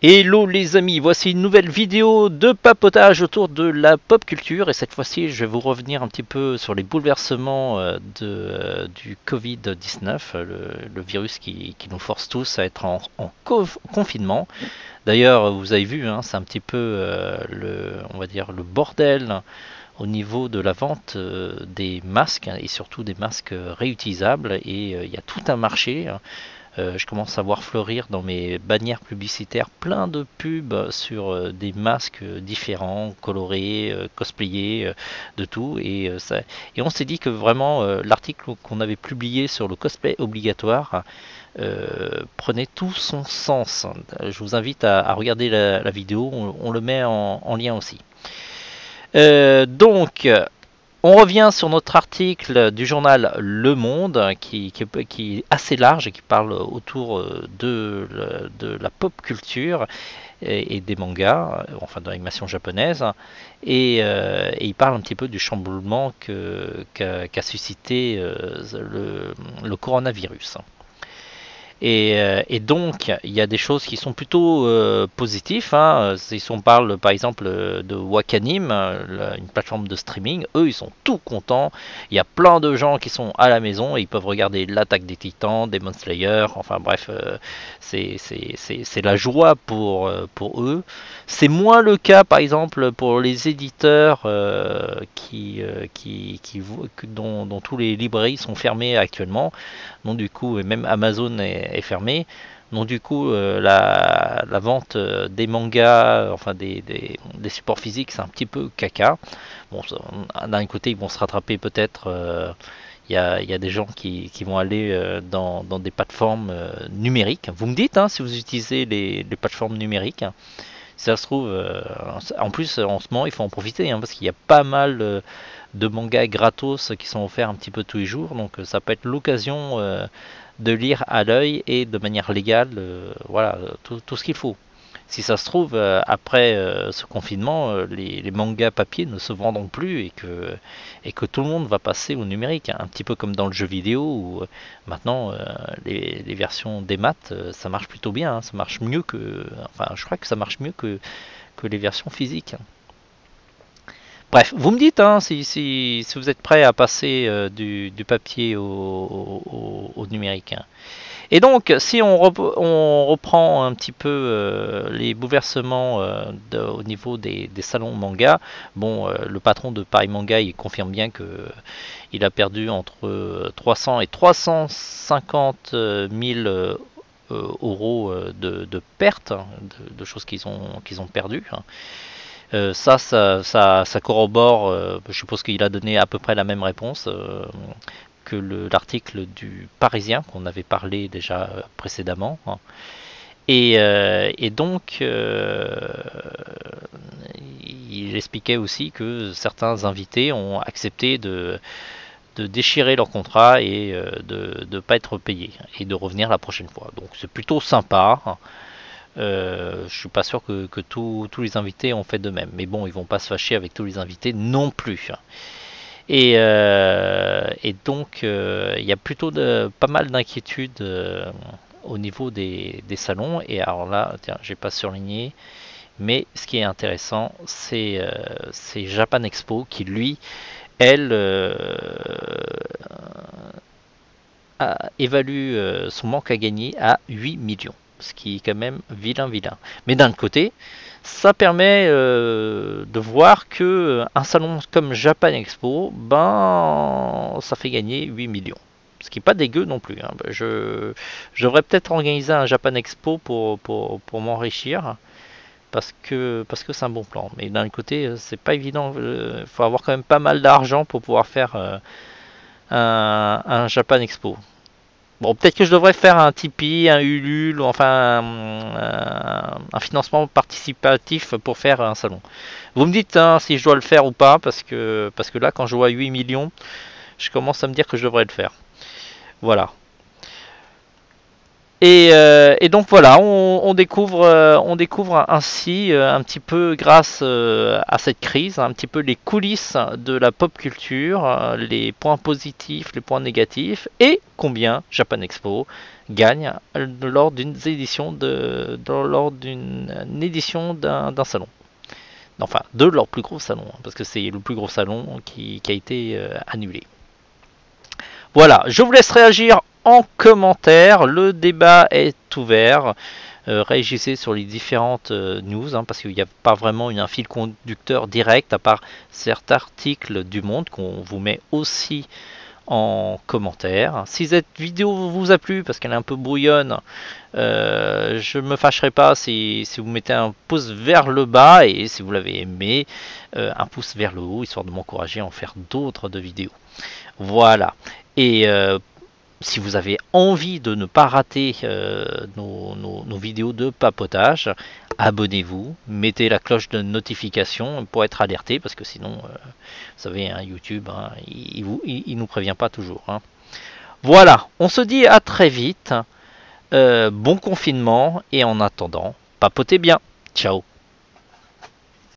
Hello les amis, voici une nouvelle vidéo de papotage autour de la pop culture et cette fois-ci je vais vous revenir un petit peu sur les bouleversements du Covid-19, le virus qui nous force tous à être en confinement. D'ailleurs vous avez vu, hein, c'est un petit peu on va dire le bordel au niveau de la vente des masques et surtout des masques réutilisables et il y a tout un marché. Je commence à voir fleurir dans mes bannières publicitaires plein de pubs sur des masques différents, colorés, cosplayés, de tout. Et on s'est dit que vraiment l'article qu'on avait publié sur le cosplay obligatoire prenait tout son sens. Je vous invite à regarder la vidéo, on le met en lien aussi. Donc, on revient sur notre article du journal Le Monde qui est assez large et qui parle autour de la pop culture et des mangas, enfin de l'animation japonaise, et il parle un petit peu du chamboulement qu'a suscité le coronavirus. Et donc, il y a des choses qui sont plutôt positives. Hein. Si on parle par exemple de Wakanim, une plateforme de streaming, eux ils sont tout contents. Il y a plein de gens qui sont à la maison et ils peuvent regarder l'attaque des titans, Demon Slayer, enfin bref, c'est la joie pour eux. C'est moins le cas par exemple pour les éditeurs dont tous les librairies sont fermées actuellement. Donc du coup, même Amazon est fermé. Donc du coup, la vente des mangas, enfin des supports physiques, c'est un petit peu caca. Bon, d'un côté, ils vont se rattraper peut-être. Il y a des gens qui vont aller dans des plateformes numériques. Vous me dites hein, si vous utilisez les plateformes numériques. Si ça se trouve, en plus en ce moment, il faut en profiter hein, parce qu'il y a pas mal de mangas gratos qui sont offerts un petit peu tous les jours. Donc ça peut être l'occasion de lire à l'œil et de manière légale, voilà, tout ce qu'il faut. Si ça se trouve, après ce confinement, les mangas papier ne se vendront plus et que tout le monde va passer au numérique. Hein. Un petit peu comme dans le jeu vidéo où maintenant les versions des maths, ça marche plutôt bien. Hein. Ça marche mieux que. Enfin, je crois que ça marche mieux que les versions physiques. Bref, vous me dites hein, si vous êtes prêt à passer du papier au numérique. Hein. Et donc, si on reprend un petit peu les bouleversements au niveau des salons manga, bon, le patron de Paris Manga, il confirme bien que il a perdu entre 300 et 350 000 euros de pertes, hein, de choses qu'ils ont perdues. Hein. Ça corrobore, je suppose qu'il a donné à peu près la même réponse que l'article du Parisien qu'on avait parlé déjà précédemment. Hein. Et donc, il expliquait aussi que certains invités ont accepté de déchirer leur contrat et de ne pas être payés et de revenir la prochaine fois. Donc c'est plutôt sympa. Hein. Je suis pas sûr que tous les invités ont fait de même. Mais bon, ils vont pas se fâcher avec tous les invités non plus. Et donc, il y a plutôt pas mal d'inquiétudes au niveau des salons. Et alors là, tiens, j'ai pas surligné. Mais ce qui est intéressant, c'est Japan Expo qui, lui, elle, évalue son manque à gagner à 8 millions. Ce qui est quand même vilain. Mais d'un côté, ça permet de voir que un salon comme Japan Expo, ben, ça fait gagner 8 millions. Ce qui n'est pas dégueu non plus. Hein. Je devrais peut-être organiser un Japan Expo pour m'enrichir. Parce que c'est un bon plan. Mais d'un côté, c'est pas évident. Il faut avoir quand même pas mal d'argent pour pouvoir faire un Japan Expo. Bon, peut-être que je devrais faire un Tipeee, un Ulule, ou enfin un financement participatif pour faire un salon. Vous me dites hein, si je dois le faire ou pas, parce que là, quand je vois 8 millions, je commence à me dire que je devrais le faire. Voilà. Et donc voilà, on découvre ainsi un petit peu grâce à cette crise, un petit peu les coulisses de la pop culture, les points positifs, les points négatifs, et combien Japan Expo gagne lors d'une édition d'un salon. Enfin, de leur plus gros salon, hein, parce que c'est le plus gros salon qui a été annulé. Voilà, je vous laisse réagir en commentaire. Le débat est ouvert. Réagissez sur les différentes news, hein, parce qu'il n'y a pas vraiment un fil conducteur direct, à part certains articles du Monde qu'on vous met aussi en commentaire. Si cette vidéo vous a plu, parce qu'elle est un peu brouillonne, je me fâcherai pas si vous mettez un pouce vers le bas, et si vous l'avez aimé, un pouce vers le haut, histoire de m'encourager à en faire d'autres de vidéos. Voilà. Et si vous avez envie de ne pas rater nos vidéos de papotage, abonnez-vous, mettez la cloche de notification pour être alerté, parce que sinon, vous savez, hein, YouTube, hein, il nous prévient pas toujours. Hein. Voilà, on se dit à très vite, bon confinement, et en attendant, papotez bien, ciao.